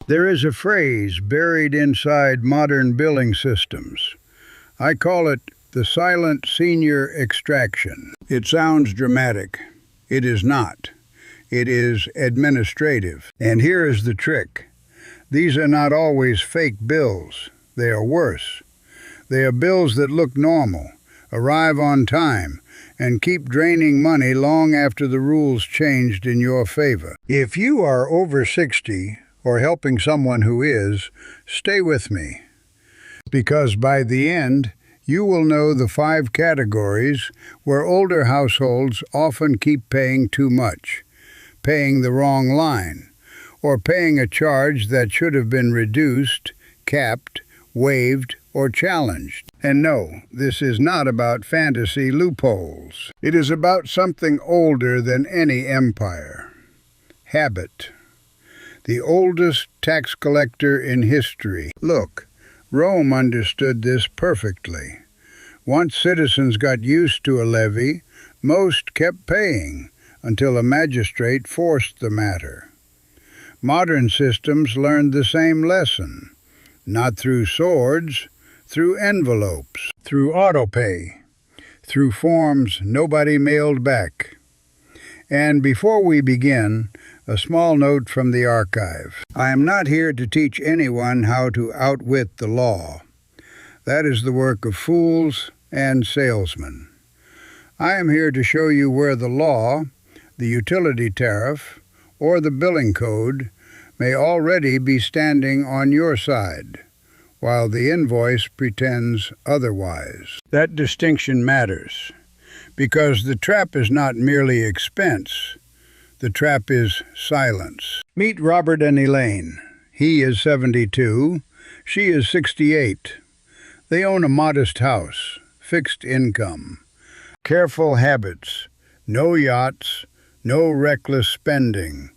There is a phrase buried inside modern billing systems. I call it the silent senior extraction. It sounds dramatic. It is not. It is administrative. And here is the trick. These are not always fake bills. They are worse. They are bills that look normal, arrive on time, and keep draining money long after the rules changed in your favor. If you are over 60 or helping someone who is, stay with me. Because by the end, you will know the 5 categories where older households often keep paying too much, paying the wrong line, or paying a charge that should have been reduced, capped, waived, or challenged. And no, this is not about fantasy loopholes. It is about something older than any empire. Habit. The oldest tax collector in history. Look, Rome understood this perfectly. Once citizens got used to a levy, most kept paying until a magistrate forced the matter. Modern systems learned the same lesson, not through swords, through envelopes, through autopay, through forms nobody mailed back. And before we begin, a small note from the archive. I am not here to teach anyone how to outwit the law. That is the work of fools and salesmen. I am here to show you where the law, the utility tariff, or the billing code may already be standing on your side, while the invoice pretends otherwise. That distinction matters, because the trap is not merely expense. The trap is silence. Meet Robert and Elaine. He is 72. She is 68. They own a modest house, fixed income, careful habits, no yachts, no reckless spending,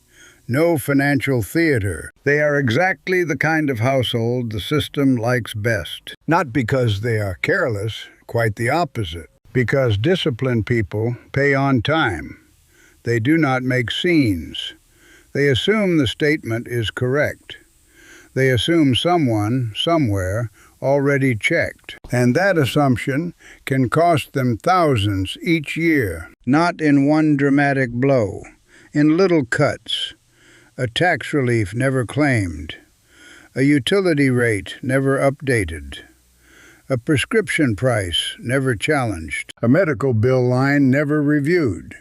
no financial theater. They are exactly the kind of household the system likes best. Not because they are careless, quite the opposite. Because disciplined people pay on time. They do not make scenes. They assume the statement is correct. They assume someone, somewhere, already checked. And that assumption can cost them thousands each year, not in one dramatic blow, in little cuts. A tax relief never claimed, a utility rate never updated, a prescription price never challenged, a medical bill line never reviewed,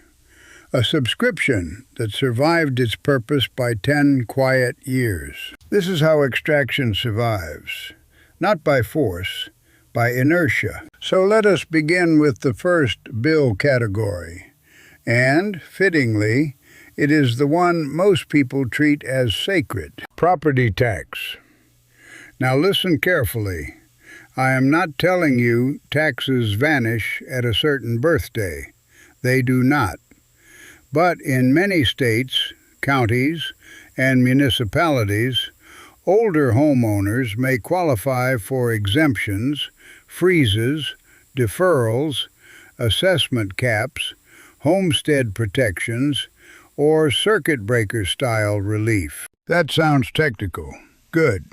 a subscription that survived its purpose by 10 quiet years. This is how extraction survives, not by force, by inertia. So let us begin with the first bill category, and, fittingly, it is the one most people treat as sacred: property tax. Now listen carefully. I am not telling you taxes vanish at a certain birthday. They do not. But in many states, counties, and municipalities, older homeowners may qualify for exemptions, freezes, deferrals, assessment caps, homestead protections, or circuit breaker-style relief. That sounds technical. Good.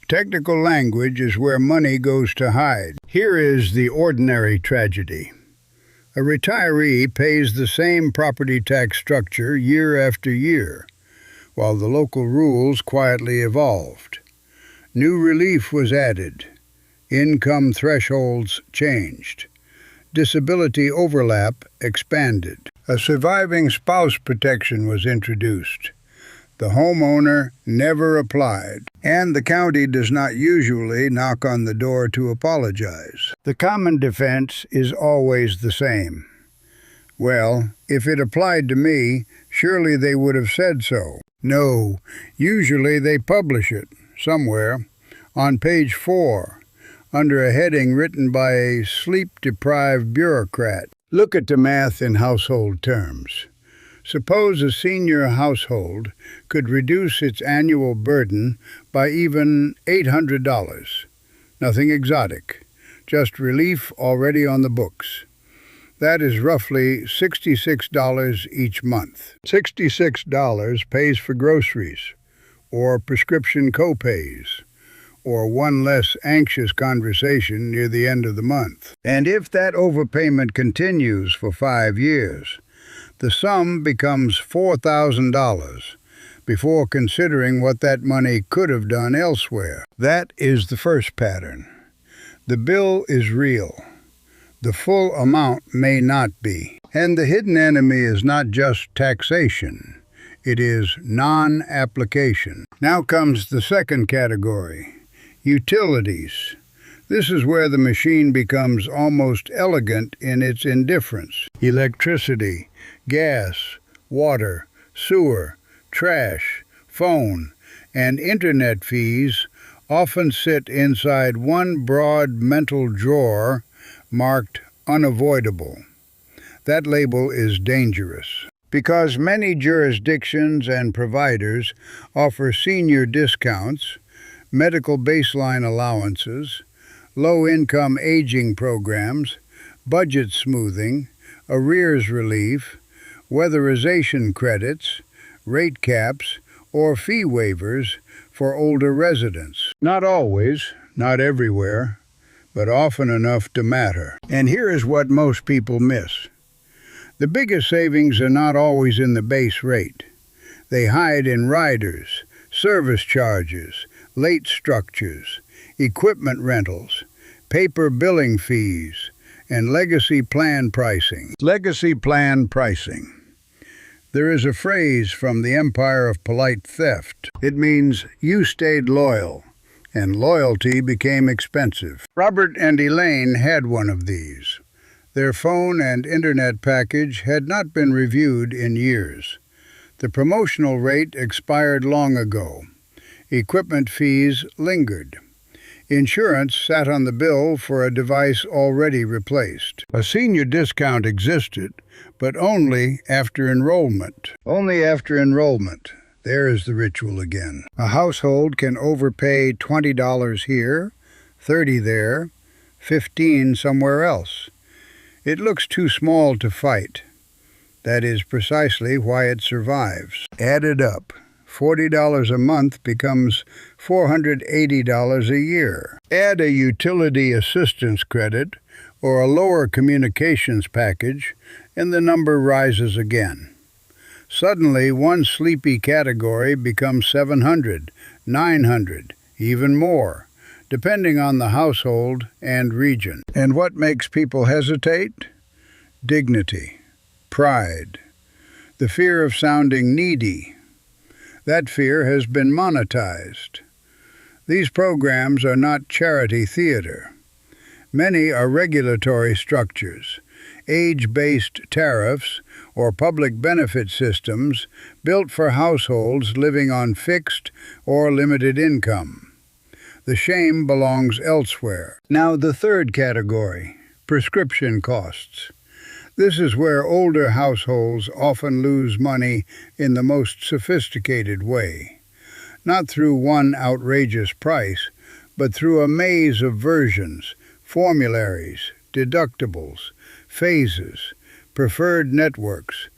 Technical language is where money goes to hide. Here is the ordinary tragedy. A retiree pays the same property tax structure year after year, while the local rules quietly evolved. New relief was added. Income thresholds changed. Disability overlap expanded. A surviving spouse protection was introduced. The homeowner never applied, and the county does not usually knock on the door to apologize. The common defense is always the same. Well, if it applied to me, surely they would have said so. No, usually they publish it, somewhere, on page 4, under a heading written by a sleep-deprived bureaucrat. Look at the math in household terms. Suppose a senior household could reduce its annual burden by even $800. Nothing exotic, just relief already on the books. That is roughly $66 each month. $66 pays for groceries, or prescription copays, or one less anxious conversation near the end of the month. And if that overpayment continues for 5 years, the sum becomes $4,000 before considering what that money could have done elsewhere. That is the first pattern. The bill is real. The full amount may not be. And the hidden enemy is not just taxation. It is non-application. Now comes the second category, utilities. This is where the machine becomes almost elegant in its indifference. Electricity, gas, water, sewer, trash, phone, and internet fees often sit inside one broad mental drawer marked unavoidable. That label is dangerous because many jurisdictions and providers offer senior discounts, medical baseline allowances, low-income aging programs, budget smoothing, arrears relief, weatherization credits, rate caps, or fee waivers for older residents. Not always, not everywhere, but often enough to matter. And here is what most people miss. The biggest savings are not always in the base rate. They hide in riders, service charges, late structures, equipment rentals, paper billing fees, and legacy plan pricing. Legacy plan pricing. There is a phrase from the empire of polite theft. It means you stayed loyal, and loyalty became expensive. Robert and Elaine had one of these. Their phone and internet package had not been reviewed in years. The promotional rate expired long ago. Equipment fees lingered. Insurance sat on the bill for a device already replaced. A senior discount existed, but only after enrollment. Only after enrollment. There is the ritual again. A household can overpay $20 here, $30 there, $15 somewhere else. It looks too small to fight. That is precisely why it survives. Added up, $40 a month becomes $480 a year. Add a utility assistance credit or a lower communications package, and the number rises again. Suddenly, one sleepy category becomes $700, $900, even more, depending on the household and region. And what makes people hesitate? Dignity, pride, the fear of sounding needy. That fear has been monetized. These programs are not charity theater. Many are regulatory structures, age-based tariffs, or public benefit systems built for households living on fixed or limited income. The shame belongs elsewhere. Now the third category, prescription costs. This is where older households often lose money in the most sophisticated way. Not through one outrageous price, but through a maze of versions, formularies, deductibles, phases, preferred networks,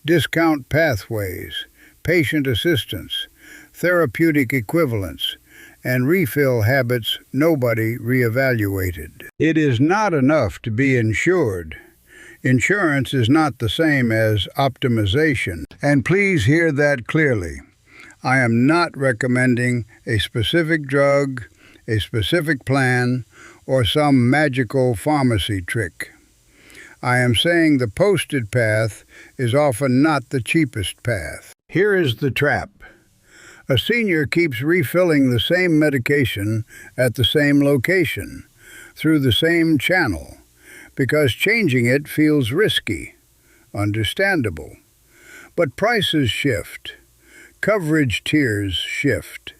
discount pathways, patient assistance, therapeutic equivalents, and refill habits nobody reevaluated. It is not enough to be insured. Insurance is not the same as optimization. And please hear that clearly. I am not recommending a specific drug, a specific plan, or some magical pharmacy trick. I am saying the posted path is often not the cheapest path. Here is the trap. A senior keeps refilling the same medication at the same location, through the same channel, because changing it feels risky, understandable. But prices shift, coverage tiers shift,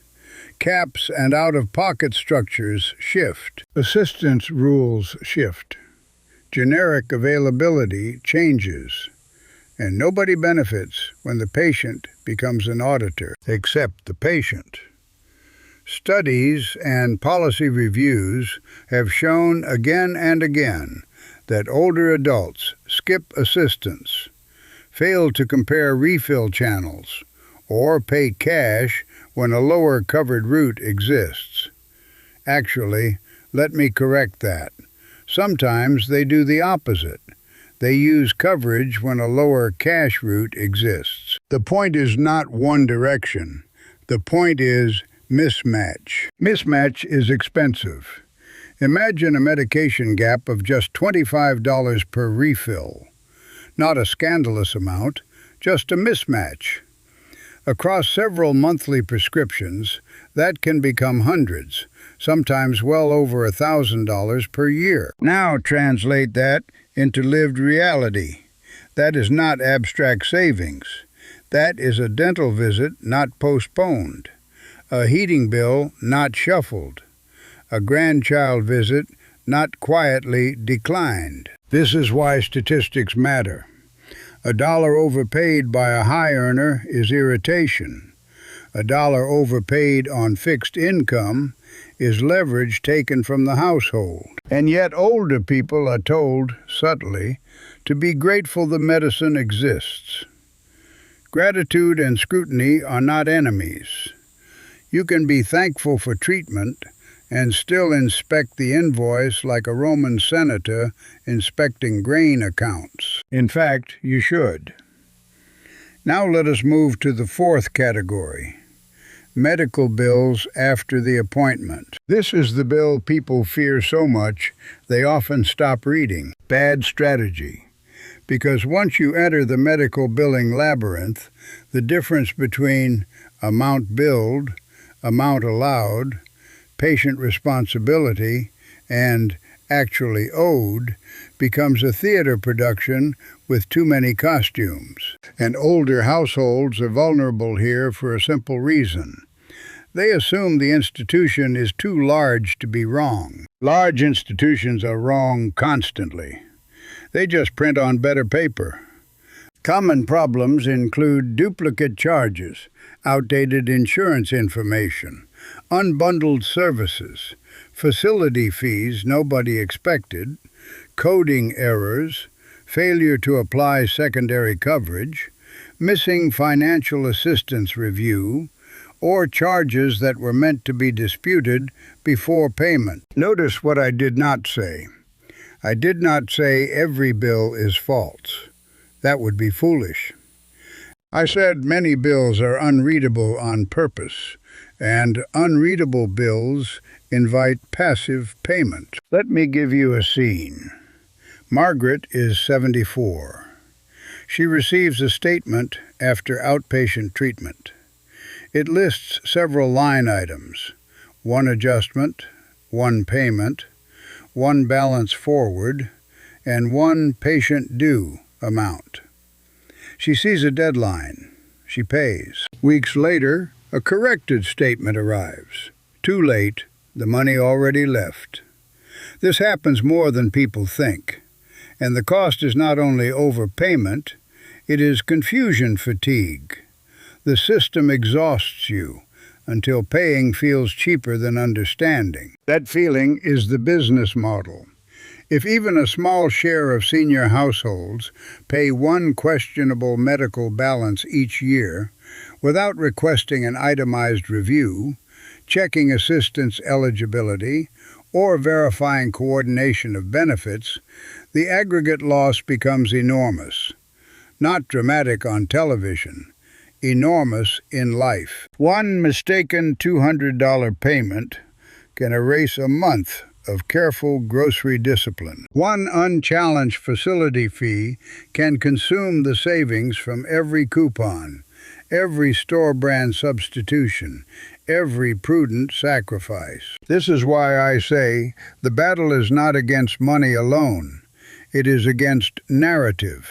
caps and out-of-pocket structures shift, assistance rules shift, generic availability changes, and nobody benefits when the patient becomes an auditor, except the patient. Studies and policy reviews have shown again and again that older adults skip assistance, fail to compare refill channels, or pay cash when a lower covered route exists. Actually, let me correct that. Sometimes they do the opposite. They use coverage when a lower cash route exists. The point is not one direction. The point is mismatch. Mismatch is expensive. Imagine a medication gap of just $25 per refill. Not a scandalous amount, just a mismatch. Across several monthly prescriptions, that can become hundreds, sometimes well over $1,000 per year. Now translate that into lived reality. That is not abstract savings. That is a dental visit not postponed, a heating bill not shuffled, a grandchild visit not quietly declined. This is why statistics matter. A dollar overpaid by a high earner is irritation. A dollar overpaid on fixed income is leverage taken from the household. And yet older people are told, subtly, to be grateful the medicine exists. Gratitude and scrutiny are not enemies. You can be thankful for treatment and still inspect the invoice like a Roman senator inspecting grain accounts. In fact, you should. Now let us move to the fourth category: medical bills after the appointment. This is the bill people fear so much they often stop reading. Bad strategy. Because once you enter the medical billing labyrinth, the difference between amount billed, amount allowed, patient responsibility, and actually owed becomes a theater production with too many costumes. And older households are vulnerable here for a simple reason. They assume the institution is too large to be wrong. Large institutions are wrong constantly. They just print on better paper. Common problems include duplicate charges, outdated insurance information, unbundled services, facility fees nobody expected, coding errors, failure to apply secondary coverage, missing financial assistance review, or charges that were meant to be disputed before payment. Notice what I did not say. I did not say every bill is false. That would be foolish. I said many bills are unreadable on purpose, and unreadable bills invite passive payment. Let me give you a scene. Margaret is 74. She receives a statement after outpatient treatment. It lists several line items: one adjustment, one payment, one balance forward, and one patient due amount. She sees a deadline. She pays. Weeks later, a corrected statement arrives. Too late, the money already left. This happens more than people think. And the cost is not only overpayment, it is confusion fatigue. The system exhausts you until paying feels cheaper than understanding. That feeling is the business model. If even a small share of senior households pay one questionable medical balance each year without requesting an itemized review, checking assistance eligibility, or verifying coordination of benefits, the aggregate loss becomes enormous. Not dramatic on television, enormous in life. One mistaken $200 payment can erase a month of careful grocery discipline. One unchallenged facility fee can consume the savings from every coupon, every store brand substitution, every prudent sacrifice. This is why I say the battle is not against money alone. It is against narrative.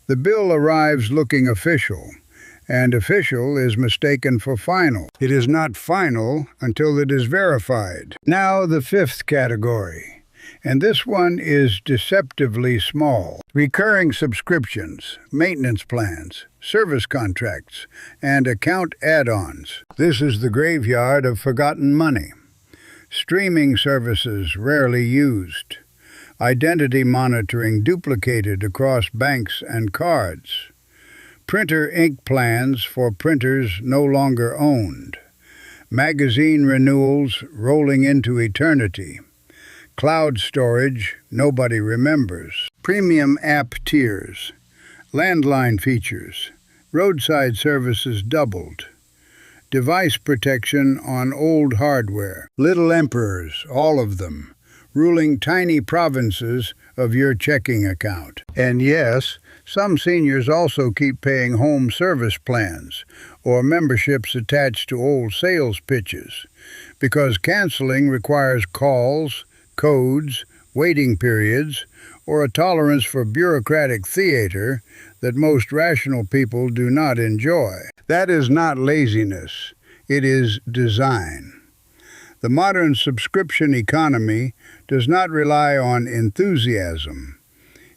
The bill arrives looking official, and official is mistaken for final. It is not final until it is verified. Now the fifth category, and this one is deceptively small. Recurring subscriptions, maintenance plans, service contracts, and account add-ons. This is the graveyard of forgotten money. Streaming services rarely used. Identity monitoring duplicated across banks and cards. printer ink plans for printers no longer owned, magazine renewals rolling into eternity, cloud storage nobody remembers, premium app tiers, landline features, roadside services doubled, device protection on old hardware, little emperors, all of them, ruling tiny provinces of your checking account. And yes, some seniors also keep paying home service plans or memberships attached to old sales pitches, because canceling requires calls, codes, waiting periods, or a tolerance for bureaucratic theater that most rational people do not enjoy. That is not laziness, it is design. The modern subscription economy does not rely on enthusiasm.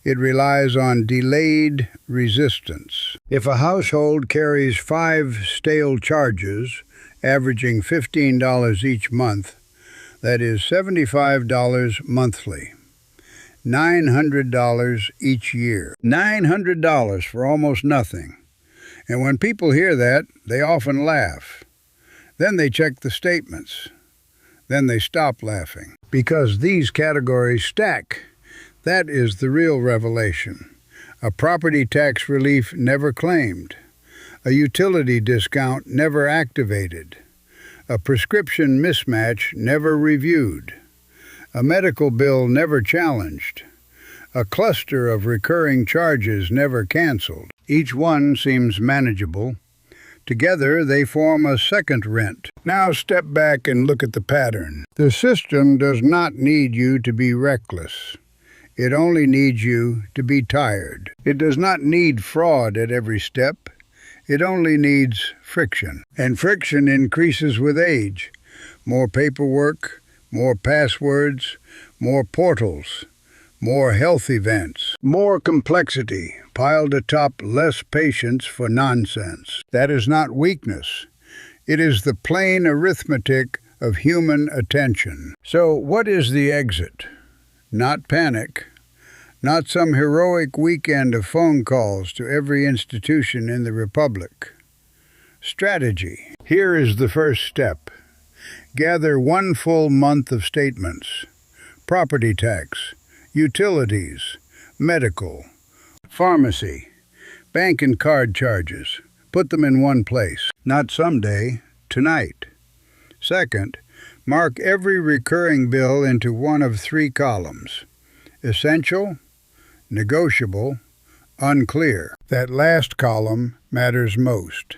It relies on delayed resistance. If a household carries 5 stale charges, averaging $15 each month, that is $75 monthly. $900 each year. $900 for almost nothing. And when people hear that, they often laugh. Then they check the statements. Then they stop laughing. Because these categories stack. That is the real revelation. A property tax relief never claimed. A utility discount never activated. A prescription mismatch never reviewed. A medical bill never challenged. A cluster of recurring charges never canceled. Each one seems manageable. Together they form a second rent. Now step back and look at the pattern. The system does not need you to be reckless. It only needs you to be tired. It does not need fraud at every step. It only needs friction. And friction increases with age. More paperwork, more passwords, more portals, more health events, more complexity piled atop less patience for nonsense. That is not weakness. It is the plain arithmetic of human attention. So what is the exit? Not panic. Not some heroic weekend of phone calls to every institution in the Republic. Strategy. Here is the first step. Gather 1 full month of statements. Property tax, utilities, medical, pharmacy, bank and card charges. Put them in one place. Not someday, tonight. Second, mark every recurring bill into one of 3 columns. Essential, negotiable, unclear. That last column matters most.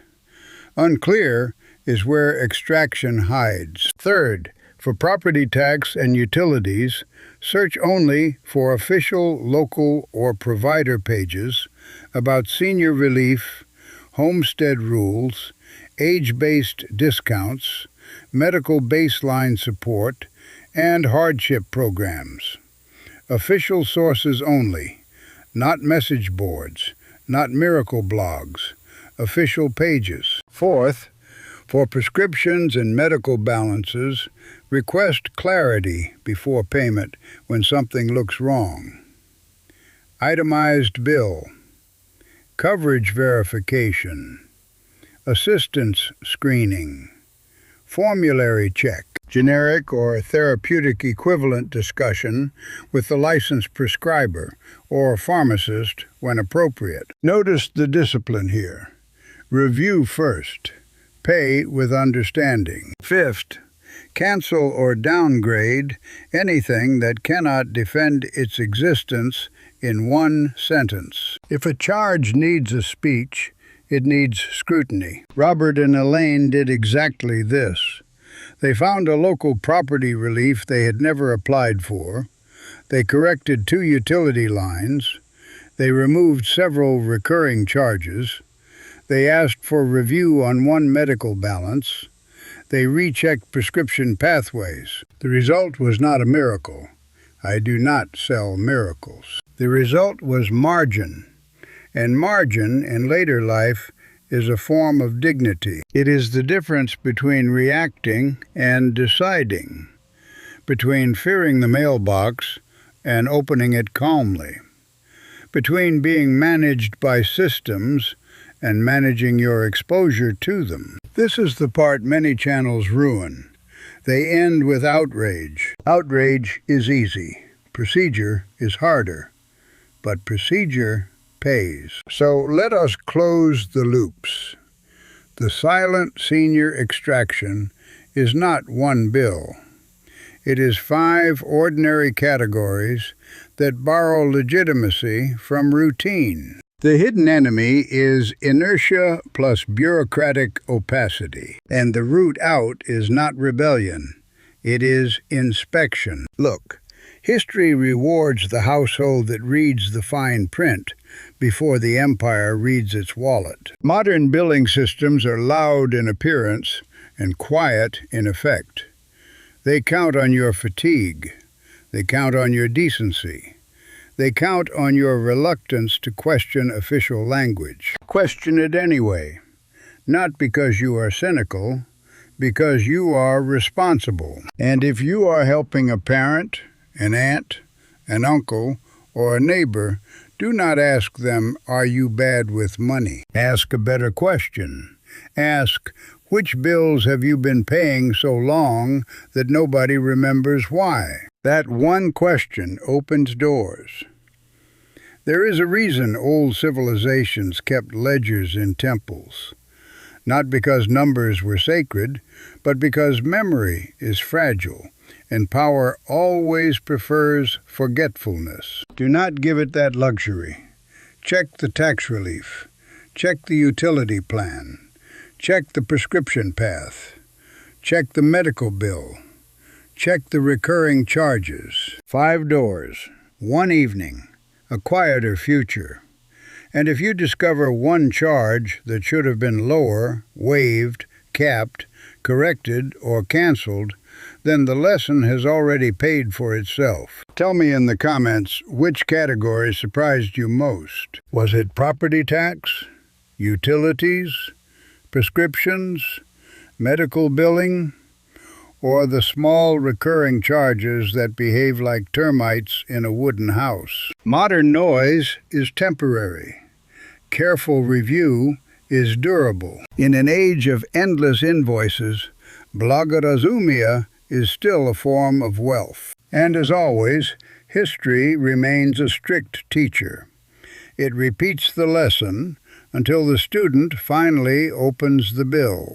Unclear is where extraction hides. Third, for property tax and utilities, search only for official, local, or provider pages about senior relief, homestead rules, age-based discounts, medical baseline support, and hardship programs. Official sources only, not message boards, not miracle blogs, official pages. Fourth, for prescriptions and medical balances, request clarity before payment when something looks wrong. Itemized bill, coverage verification, assistance screening, formulary check, generic or therapeutic equivalent discussion with the licensed prescriber or pharmacist when appropriate. Notice the discipline here. Review first. Pay with understanding. Fifth, cancel or downgrade anything that cannot defend its existence in one sentence. If a charge needs a speech, it needs scrutiny. Robert and Elaine did exactly this. They found a local property relief they had never applied for. They corrected 2 utility lines. They removed several recurring charges. They asked for review on 1 medical balance. They rechecked prescription pathways. The result was not a miracle. I do not sell miracles. The result was margin. And margin, in later life, is a form of dignity. It is the difference between reacting and deciding, between fearing the mailbox and opening it calmly, between being managed by systems and managing your exposure to them. This is the part many channels ruin. They end with outrage. Outrage is easy. Procedure is harder. But procedure pays. So let us close the loops. The silent senior extraction is not one bill. It is 5 ordinary categories that borrow legitimacy from routine. The hidden enemy is inertia plus bureaucratic opacity. And the route out is not rebellion. It is inspection. Look, history rewards the household that reads the fine print before the empire reads its wallet. Modern billing systems are loud in appearance and quiet in effect. They count on your fatigue. They count on your decency. They count on your reluctance to question official language. Question it anyway, not because you are cynical, because you are responsible. And if you are helping a parent, an aunt, an uncle, or a neighbor, do not ask them, "Are you bad with money?" Ask a better question. Ask, which bills have you been paying so long that nobody remembers why? That one question opens doors. There is a reason old civilizations kept ledgers in temples. Not because numbers were sacred, but because memory is fragile, and power always prefers forgetfulness. Do not give it that luxury. Check the tax relief. Check the utility plan. Check the prescription path. Check the medical bill. Check the recurring charges. 5 doors, 1 evening, a quieter future. And if you discover one charge that should have been lower, waived, capped, corrected, or canceled, then the lesson has already paid for itself. Tell me in the comments which category surprised you most. Was it property tax, utilities, prescriptions, medical billing, or the small recurring charges that behave like termites in a wooden house? Modern noise is temporary. Careful review is durable. In an age of endless invoices, blagorazumia is still a form of wealth. And as always, history remains a strict teacher. It repeats the lesson until the student finally opens the bill.